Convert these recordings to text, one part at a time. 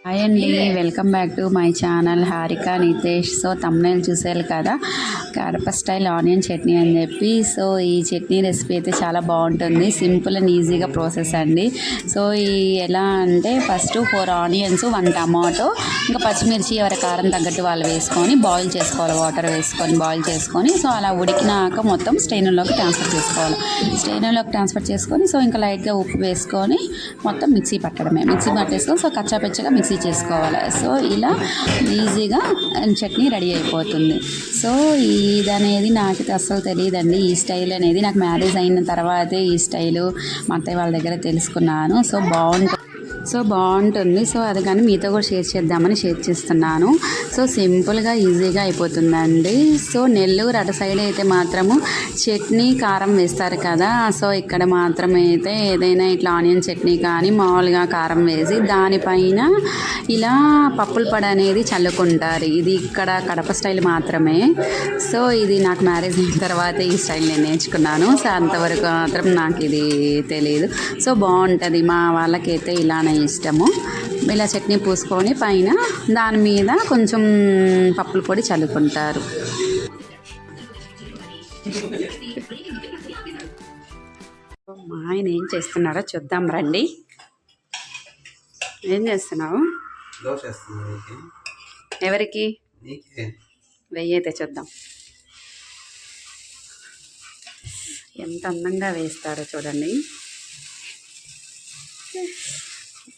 Hi అండి, welcome back to my channel Harika Nitesh. So thumbnail చూసారు కదా, కడప స్టైల్ ఆనియన్ చట్నీ అని చెప్పి. సో ఈ చట్నీ రెసిపీ అయితే చాలా బాగుంటుంది, సింపుల్ అండ్ ఈజీగా ప్రాసెస్ అండి. సో ఈ ఎలా అంటే ఫస్ట్ 4 ఆనియన్స్, 1 టమాటో, ఇంకా పచ్చిమిర్చి ఎవరి కారం తగ్గట్టు వాళ్ళు వేసుకొని బాయిల్ చేసుకోవాలి. వాటర్ వేసుకొని బాయిల్ చేసుకొని సో అలా ఉడికినాక మొత్తం స్ట్రైనర్లోకి ట్రాన్స్ఫర్ చేసుకోవాలి. స్ట్రైనర్లోకి ట్రాన్స్ఫర్ చేసుకొని సో ఇంకా లైట్గా ఉప్పు వేసుకొని మొత్తం మిక్సీ పట్టడమే. మిక్సీ పట్టేసుకొని సో కచ్చాపచ్చగా మిక్సీ చేసుకోవాలి. సో ఇలా ఈజీగా చట్నీ రెడీ అయిపోతుంది. సో ఇది అనేది నాకైతే అస్సలు తెలియదండి. ఈ స్టైల్ అనేది నాకు మ్యారేజ్ అయిన తర్వాతే ఈ స్టైలు మా అత్తయ్య వాళ్ళ దగ్గర తెలుసుకున్నాను. సో బాగుంటుంది. సో అది కానీ మీతో కూడా షేర్ చేద్దామని షేర్ చేస్తున్నాను. సో సింపుల్గా ఈజీగా అయిపోతుందండి. సో నెల్లూరు అటు సైడ్ అయితే మాత్రము చట్నీ కారం వేస్తారు కదా. సో ఇక్కడ మాత్రం అయితే ఏదైనా ఇట్లా ఆనియన్ చట్నీ కానీ మామూలుగా కారం వేసి దానిపైన ఇలా పప్పుల పొడి అనేది చల్లుకుంటారు. ఇది ఇక్కడ కడప స్టైల్ మాత్రమే. సో ఇది నాకు మ్యారేజ్ అయిన తర్వాత ఈ స్టైల్ నేను నేర్చుకున్నాను. సో అంతవరకు మాత్రం నాకు ఇది తెలియదు. సో బాగుంటుంది. మా వాళ్ళకైతే ఇలానే ఇష్టము. ఇలా చట్నీ పూసుకొని పైన దాని మీద కొంచెం పప్పుల పొడి చల్లుకుంటారు. మా ఆయన ఏం చేస్తున్నారో చూద్దాం రండి. ఏం చేస్తున్నావు? ఎవరికి? వెయ్యైతే చూద్దాం. ఎంత అందంగా వేస్తాడో చూడండి.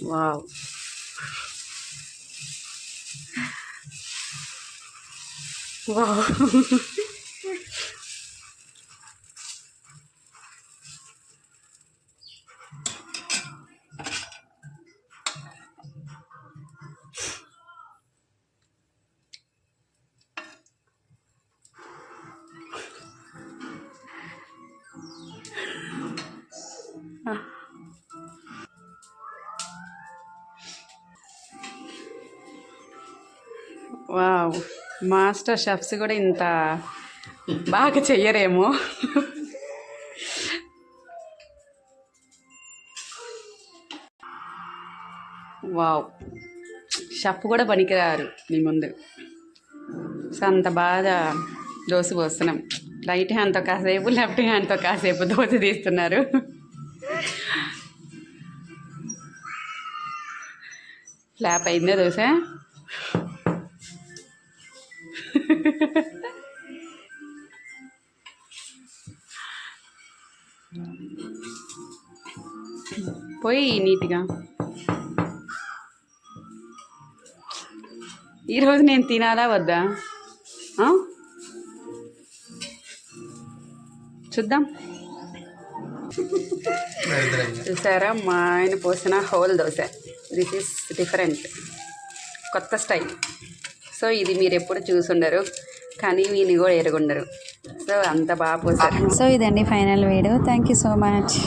Wow, wow. Wow, master chefs కూడా ఇంత బాగా చెయ్యరేమో. వావ్, షెఫ్ కూడా పనికిరారు మీ ముందు. సో అంత బాగా దోశ పోస్తున్నాం. రైట్ హ్యాండ్తో కాసేపు, లెఫ్ట్ హ్యాండ్తో కాసేపు దోశ తీస్తున్నారు. ఫ్లాప్ అయిందే దోశ. పోయి నీట్గా. ఈరోజు నేను తినాలా వద్దా చూద్దాం. చూసారా మా ఆయన పోసిన whole dosa. This is different, కొత్త స్టైల్. సో ఇది మీరు ఎప్పుడు చూసుండరు, కానీ వీళ్ళు కూడా ఎరుగుండరు. సో అంత బాగా పోసారు. సో ఇదండి final video. Thank you so much.